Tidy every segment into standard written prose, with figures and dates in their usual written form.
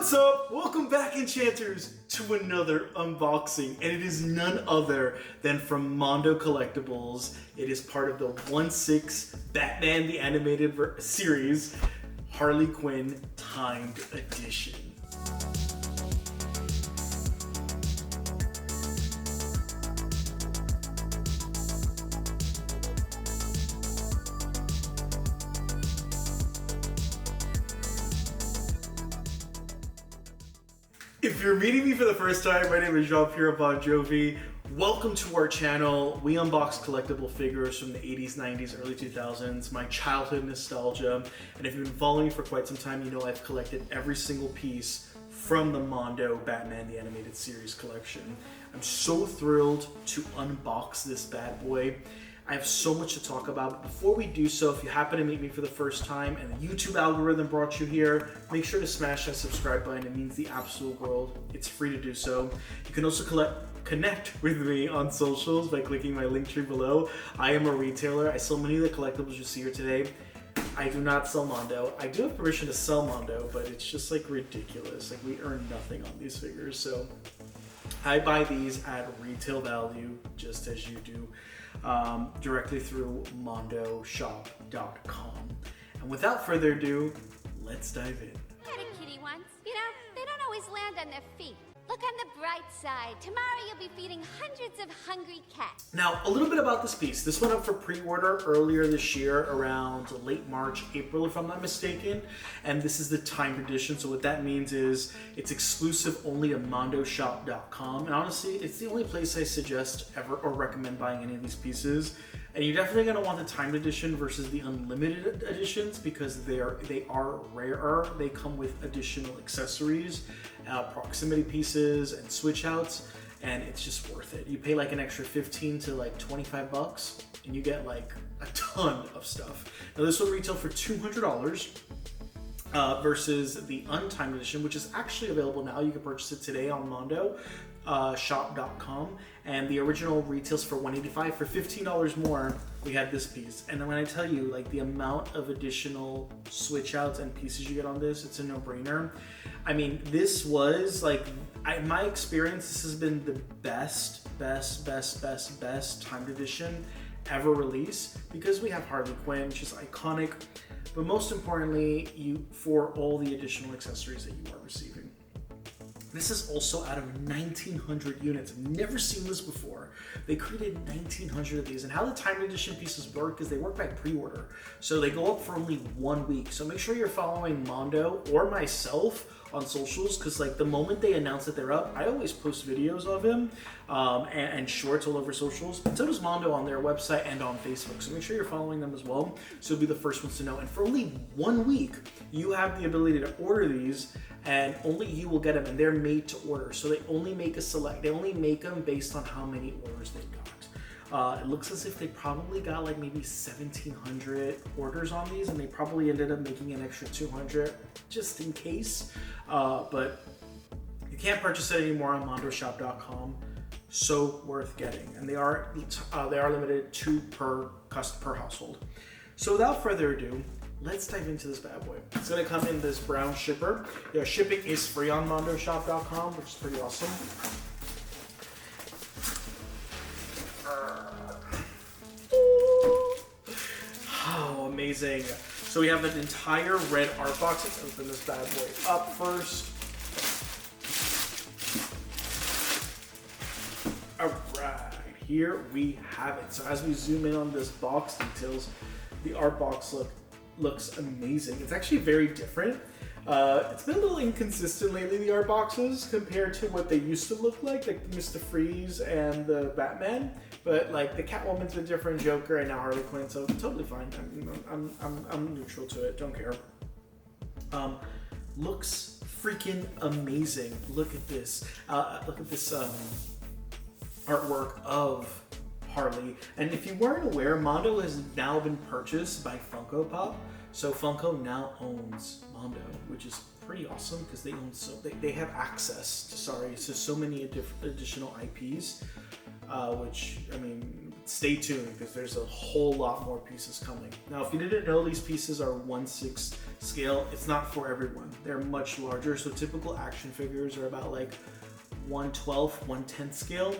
What's up? Welcome back, Enchanters, to another unboxing, and it is none other than from Mondo Collectibles. It is part of the 1/6 Batman the Animated Series, Harley Quinn Timed Edition. If you're meeting me for the first time, my name is Jean-Pierre Bon Jovi. Welcome to our channel. We unbox collectible figures from the 80s, 90s, early 2000s, my childhood nostalgia. And if you've been following me for quite some time, you know I've collected every single piece from the Mondo Batman the Animated Series collection. I'm so thrilled to unbox this bad boy. I have so much to talk about, but before we do so, if you happen to meet me for the first time and the YouTube algorithm brought you here, make sure to smash that subscribe button. It means the absolute world. It's free to do so. You can also connect with me on socials by clicking my link tree below. I am a retailer. I sell many of the collectibles you see here today. I do not sell Mondo. I do have permission to sell Mondo, but it's just like ridiculous. Like we earn nothing on these figures, so I buy these at retail value, just as you do, directly through mondoshop.com. And without further ado, let's dive in. I had a kitty once. You know, they don't always land on their feet. Look on the bright side. Tomorrow you'll be feeding hundreds of hungry cats. Now, a little bit about this piece. This went up for pre-order earlier this year, around late March, April, if I'm not mistaken. And this is the timed edition. So what that means is it's exclusive only to mondoshop.com. And honestly, it's the only place I suggest ever or recommend buying any of these pieces. And you're definitely going to want the timed edition versus the unlimited editions because they are rarer. They come with additional accessories, proximity pieces, and switch outs, and it's just worth it. You pay like an extra 15 to like 25 bucks and you get like a ton of stuff. Now this will retail for $200 versus the untimed edition, which is actually available now. You can purchase it today on Mondo shop.com, and the original retails for $185. For $15 more, we had this piece. And then when I tell you like the amount of additional switch outs and pieces you get on this, it's a no-brainer. I mean, this was like, in my experience, this has been the best timed edition ever released because we have Harley Quinn, she's iconic, but most importantly, for all the additional accessories that you are receiving. This is also out of 1,900 units. I've never seen this before. They created 1,900 of these, and how the timed edition pieces work is they work by pre-order. So they go up for only 1 week. So make sure you're following Mondo or myself on socials, because like the moment they announce that they're up, I always post videos of him and shorts all over socials. And so does Mondo on their website and on Facebook. So make sure you're following them as well, so you'll be the first ones to know. And for only 1 week, you have the ability to order these, and only you will get them, and they're made to order. So they only make they only make them based on how many orders they got. It looks as if they probably got like maybe 1,700 orders on these, and they probably ended up making an extra 200 just in case. But you can't purchase it anymore on mondoshop.com. So worth getting, and they are limited to per household. So without further ado, let's dive into this bad boy. It's gonna come in this brown shipper. Yeah, shipping is free on mondoshop.com, which is pretty awesome. Oh, amazing. So we have an entire red art box. Let's open this bad boy up first. All right, here we have it. So as we zoom in on this box details, the art box looks amazing. It's actually very different. It's been a little inconsistent lately, the art boxes, compared to what they used to look like Mr. Freeze and the Batman. But like the Catwoman's been different, Joker, and now Harley Quinn, so totally fine. I'm neutral to it. Don't care. Looks freaking amazing. Look at this. Look at this artwork of Harley. And if you weren't aware, Mondo has now been purchased by Funko Pop. So Funko now owns Mondo, which is pretty awesome because they own they have access to so many additional IPs, which I mean stay tuned because there's a whole lot more pieces coming. Now, if you didn't know, these pieces are 1/6 scale. It's not for everyone. They're much larger. So typical action figures are about like 1/12, 1/10 scale.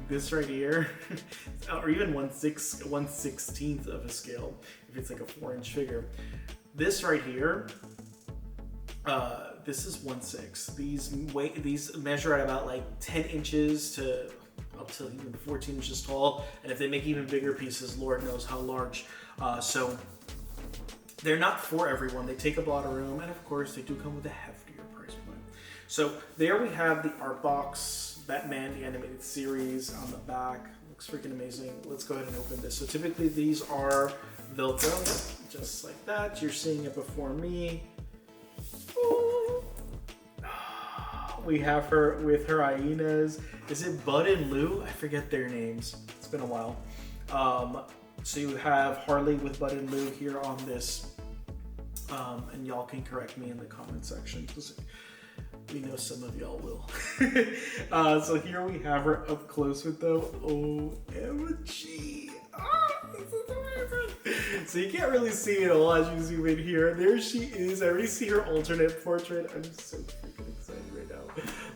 This right here, or even 1/16 of a scale if it's like a 4-inch figure. This right here, this is 1/6. These measure at about like 10 inches to up to even 14 inches tall, and if they make even bigger pieces, Lord knows how large. So they're not for everyone. They take up a lot of room, and of course, they do come with a heftier price point. So there we have the art box. Batman, the animated series on the back. Looks freaking amazing. Let's go ahead and open this. So typically these are Velcro, just like that. You're seeing it before me. Ooh. We have her with her hyenas. Is it Bud and Lou? I forget their names. It's been a while. So you have Harley with Bud and Lou here on this. And y'all can correct me in the comment section. We know some of y'all will. So here we have her up close with them. OMG. This is amazing. So you can't really see it all as you zoom in here. There she is. I already see her alternate portrait. I'm so freaking excited right now.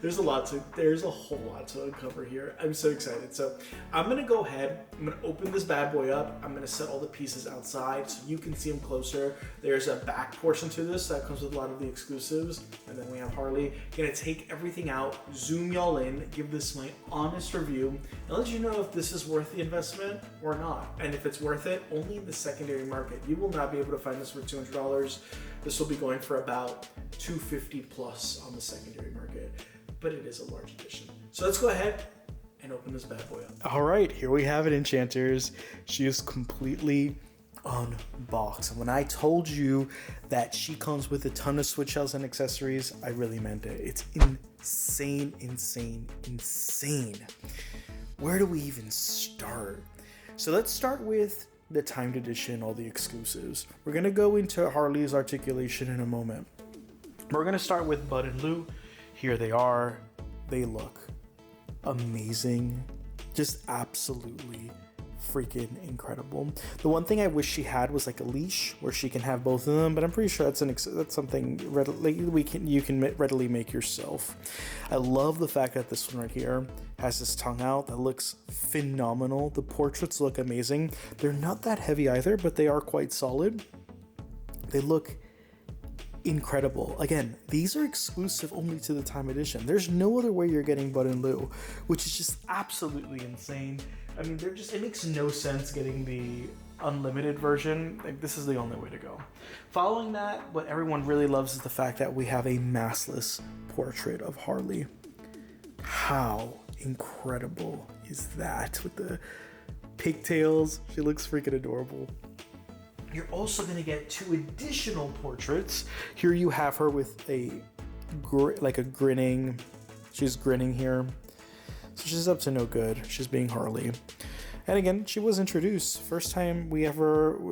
There's a whole lot to uncover here. I'm so excited. So I'm gonna go ahead, I'm gonna open this bad boy up. I'm gonna set all the pieces outside so you can see them closer. There's a back portion to this that comes with a lot of the exclusives. And then we have Harley. Gonna take everything out, zoom y'all in, give this my honest review, and let you know if this is worth the investment or not. And if it's worth it, only in the secondary market. You will not be able to find this for $200. This will be going for about $250 plus on the secondary market. But it is a large edition. So let's go ahead and open this bad boy up. All right, here we have it, enchanters. She is completely unboxed. And when I told you that she comes with a ton of switch shells and accessories, I really meant it. It's insane, insane, insane. Where do we even start? So let's start with the timed edition, all the exclusives. We're gonna go into Harley's articulation in a moment. We're gonna start with Bud and Lou. Here they are. They look amazing. Just absolutely freaking incredible. The one thing I wish she had was like a leash where she can have both of them, but I'm pretty sure that's something you can readily make yourself. I love the fact that this one right here has this tongue out that looks phenomenal. The portraits look amazing. They're not that heavy either, but they are quite solid. They look incredible. Again, these are exclusive only to the Time Edition. There's no other way you're getting Bud and Lou, which is just absolutely insane. I mean, it makes no sense getting the unlimited version. Like, this is the only way to go. Following that, what everyone really loves is the fact that we have a massless portrait of Harley. How incredible is that? With the pigtails, she looks freaking adorable. You're also going to get 2 additional portraits. Here you have her with she's grinning here. So she's up to no good. She's being Harley. And again, she was introduced. First time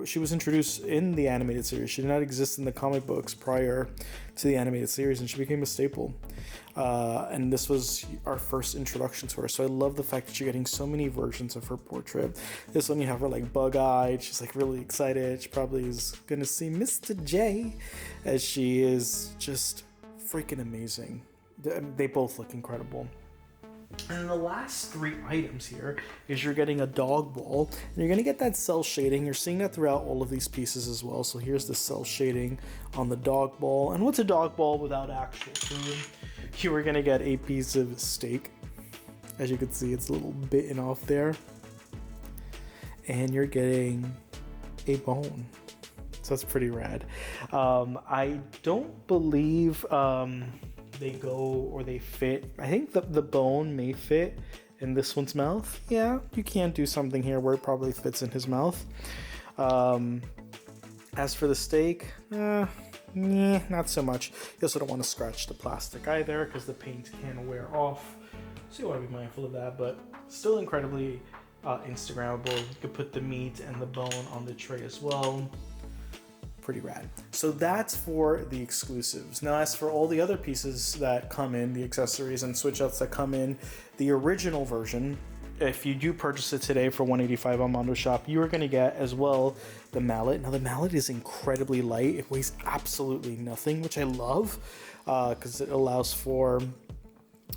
she was introduced in the animated series. She did not exist in the comic books prior to the animated series, and she became a staple. And this was our first introduction to her. So I love the fact that you're getting so many versions of her portrait. This one you have her like bug-eyed. She's like really excited. She probably is gonna see Mr. J, as she is just freaking amazing. They both look incredible. And the last 3 items here is you're getting a dog ball, and you're going to get that cell shading. You're seeing that throughout all of these pieces as well. So here's the cell shading on the dog ball. And what's a dog ball without actual food? You are going to get a piece of steak. As you can see, it's a little bitten off there. And you're getting a bone. So that's pretty rad. I don't believe they go or they fit. I think the bone may fit in this one's mouth. Yeah, you can do something here where it probably fits in his mouth. As for the steak, not so much. You also don't want to scratch the plastic either because the paint can wear off. So you want to be mindful of that, but still incredibly Instagrammable. You could put the meat and the bone on the tray as well. Pretty rad. So that's for the exclusives. Now, as for all the other pieces that come in, the accessories and switch outs that come in the original version, if you do purchase it today for $185 on Mondo Shop, you are going to get as well the mallet. Now the mallet is incredibly light. It weighs absolutely nothing, which I love because it allows for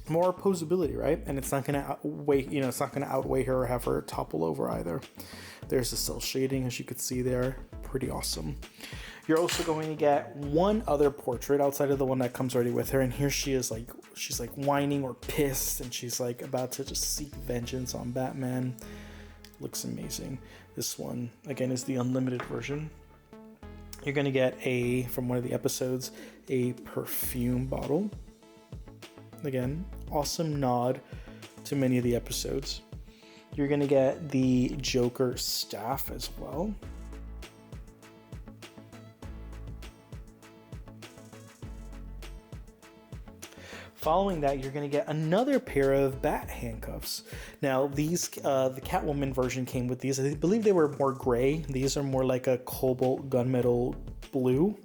more posability, right? And it's not going to outweigh, it's not going to outweigh her or have her topple over either. There's the cell shading, as you could see there. Pretty awesome. You're also going to get one other portrait outside of the one that comes already with her. And here she is, like, she's like whining or pissed, and she's like about to just seek vengeance on Batman. Looks amazing. This one, again, is the unlimited version. You're going to get from one of the episodes, a perfume bottle. Again, awesome nod to many of the episodes. You're going to get the Joker staff as well. Following that, you're going to get another pair of bat handcuffs. Now, these, the Catwoman version came with these. I believe they were more gray. These are more like a cobalt gunmetal blue.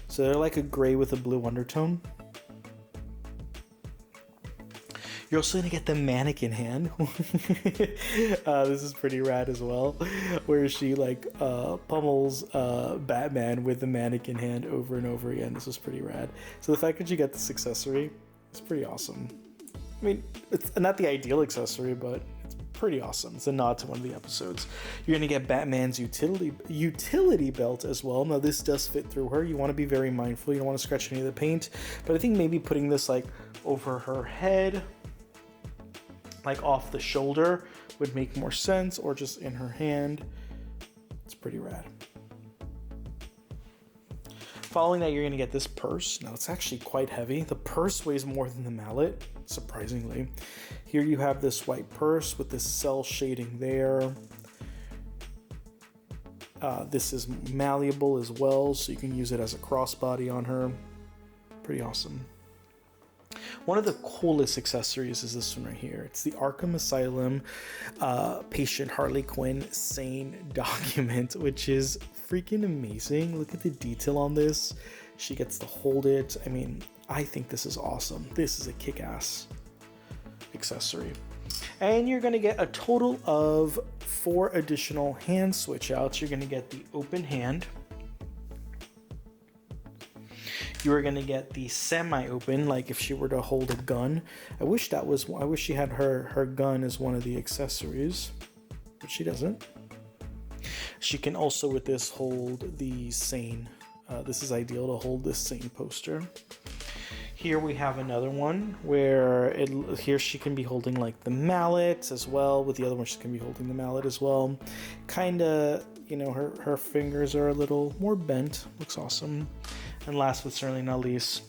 So they're like a gray with a blue undertone. You're also going to get the mannequin hand. This is pretty rad as well, where she like pummels Batman with the mannequin hand over and over again. This is pretty rad. So the fact that you get this accessory, it's pretty awesome. I mean, it's not the ideal accessory, but it's pretty awesome. It's a nod to one of the episodes. You're going to get Batman's utility belt as well. Now, this does fit through her. You want to be very mindful. You don't want to scratch any of the paint. But I think maybe putting this like over her head, like off the shoulder, would make more sense, or just in her hand. It's pretty rad. Following that, you're going to get this purse. Now, it's actually quite heavy. The purse weighs more than the mallet, surprisingly. Here you have this white purse with this cell shading there. This is malleable as well, so you can use it as a crossbody on her. Pretty awesome. One of the coolest accessories is this one right here. It's the Arkham Asylum patient Harley Quinn sane document, which is freaking amazing. Look at the detail on this. She gets to hold it. I mean, I think this is awesome. This is a kick-ass accessory. And you're going to get a total of 4 additional hand switch outs. You're going to get the open hand. You are going to get the semi-open, like if she were to hold a gun. I wish she had her gun as one of the accessories, but she doesn't. She can also, with this, hold the sane. This is ideal to hold this sane poster. Here we have another one where here she can be holding like the mallet as well. With the other one, she can be holding the mallet as well. Kinda, her fingers are a little more bent. Looks awesome. And last but certainly not least,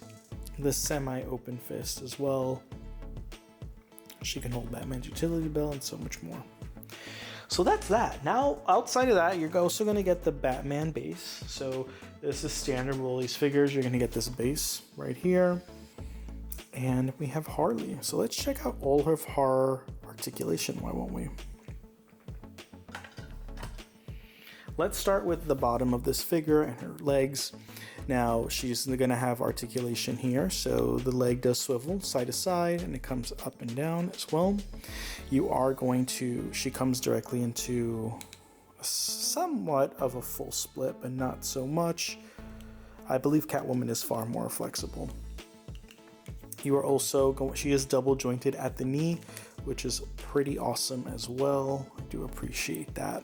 the semi-open fist as well. She can hold Batman's utility belt and so much more. So that's that. Now, outside of that, you're also going to get the Batman base. So this is standard with all these figures. You're going to get this base right here. And we have Harley. So let's check out all of her articulation, why won't we? Let's start with the bottom of this figure and her legs. Now, she's going to have articulation here, so the leg does swivel side to side, and it comes up and down as well. She comes directly into somewhat of a full split, but not so much. I believe Catwoman is far more flexible. She is double jointed at the knee, which is pretty awesome as well. I do appreciate that.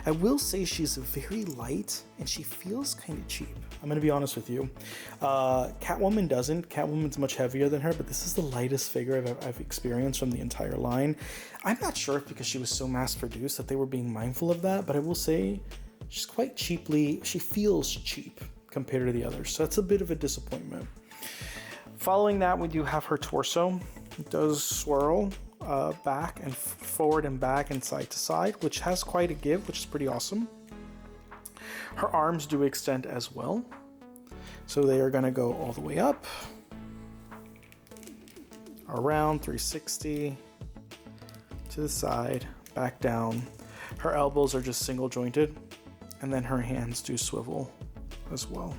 I will say she's very light and she feels kind of cheap. I'm gonna be honest with you. Catwoman doesn't. Catwoman's much heavier than her, but this is the lightest figure I've experienced from the entire line. I'm not sure if because she was so mass produced that they were being mindful of that, but I will say she's quite cheaply, she feels cheap compared to the others. So that's a bit of a disappointment. Following that, we do have her torso. It does swirl back and forward and back and side to side, which has quite a give, which is pretty awesome. Her arms do extend as well, so they are going to go all the way up, around 360 to the side, back down. Her elbows are just single jointed, and then her hands do swivel as well.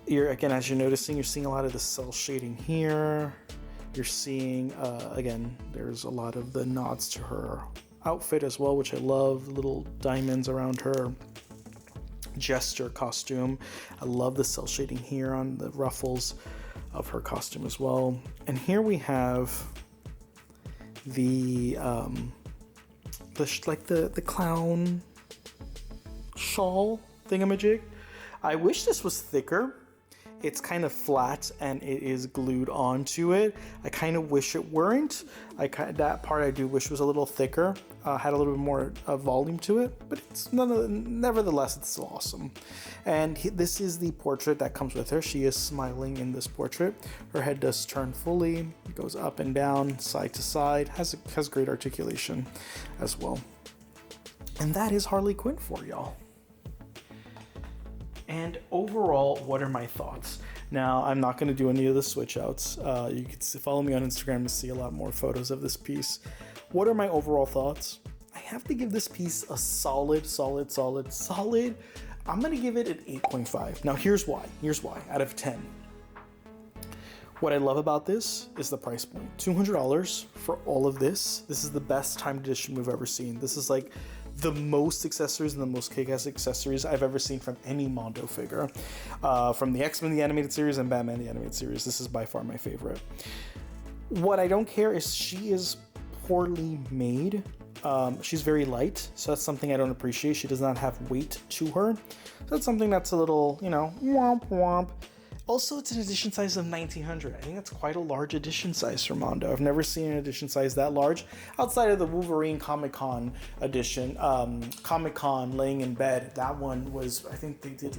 Again, as you're noticing, you're seeing a lot of the cell shading here. You're seeing, again, there's a lot of the nods to her outfit as well, which I love. Little diamonds around her jester costume. I love the cel shading here on the ruffles of her costume as well. And here we have the clown shawl thingamajig. I wish this was thicker. It's kind of flat and it is glued onto it. I kind of wish it weren't. That part I do wish was a little thicker, had a little bit more volume to it, but it's nevertheless, it's still awesome. And this is the portrait that comes with her. She is smiling in this portrait. Her head does turn fully, it goes up and down, side to side, has great articulation as well. And that is Harley Quinn for y'all. And overall, what are my thoughts? Now, I'm not going to do any of the switch outs. You can follow me on Instagram to see a lot more photos of this piece. What are my overall thoughts? I have to give this piece a solid. I'm going to give it an 8.5. Now, here's why out of 10. What I love about this is the price point. $200 for all of this. This is the best timed edition we've ever seen. This is like the most accessories and the most kick-ass accessories I've ever seen from any Mondo figure. From the X-Men the Animated Series and Batman the Animated Series, this is by far my favorite. What I don't care is she is poorly made. She's very light, so that's something I don't appreciate. She does not have weight to her. So that's something that's a little, womp womp. Also, it's an edition size of 1900. I think that's quite a large edition size for Mondo. I've never seen an edition size that large outside of the Wolverine Comic-Con edition. Comic-Con laying in bed, that one was, I think they did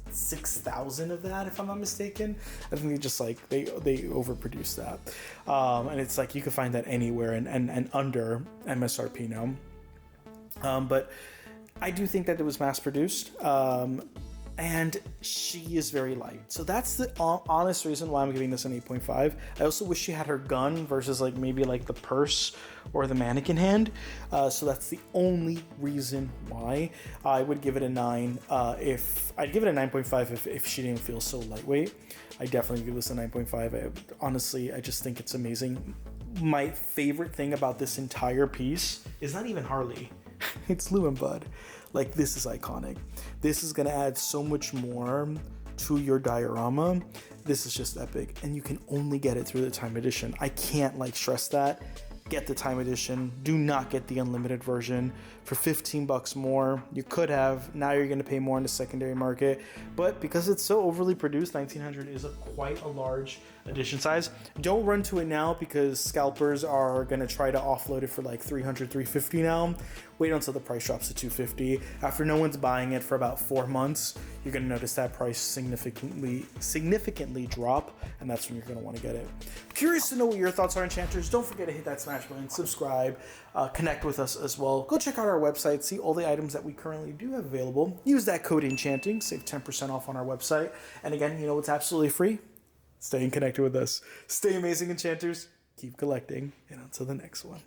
6,000 of that, if I'm not mistaken. I think they just they overproduced that. And it's you can find that anywhere and under MSRP now. But I do think that it was mass produced. And she is very light. So that's the honest reason why I'm giving this an 8.5. I also wish she had her gun versus maybe the purse or the mannequin hand. So that's the only reason why I would give it a 9. I'd give it a 9.5 if she didn't feel so lightweight. I definitely give this a 9.5. Honestly, I just think it's amazing. My favorite thing about this entire piece is not even Harley. It's Lou and Bud. This is iconic. This is gonna add so much more to your diorama. This is just epic, and you can only get it through the Time Edition. I can't stress that. Get the Time Edition. Do not get the unlimited version for $15 more. You could have. Now you're gonna pay more in the secondary market, but because it's so overly produced, 1900 is quite a large edition size. Don't run to it now because scalpers are gonna try to offload it for $300, $350 now. Wait until the price drops to $250. After no one's buying it for about 4 months, you're gonna notice that price significantly drop, and that's when you're gonna want to get it. Curious to know what your thoughts are, Enchanters. Don't forget to hit that smash button, subscribe, connect with us as well. Go check out our website, see all the items that we currently do have available. Use that code ENCHANTING, save 10% off on our website. And again, what's absolutely free? Staying connected with us. Stay amazing, Enchanters. Keep collecting, and until the next one.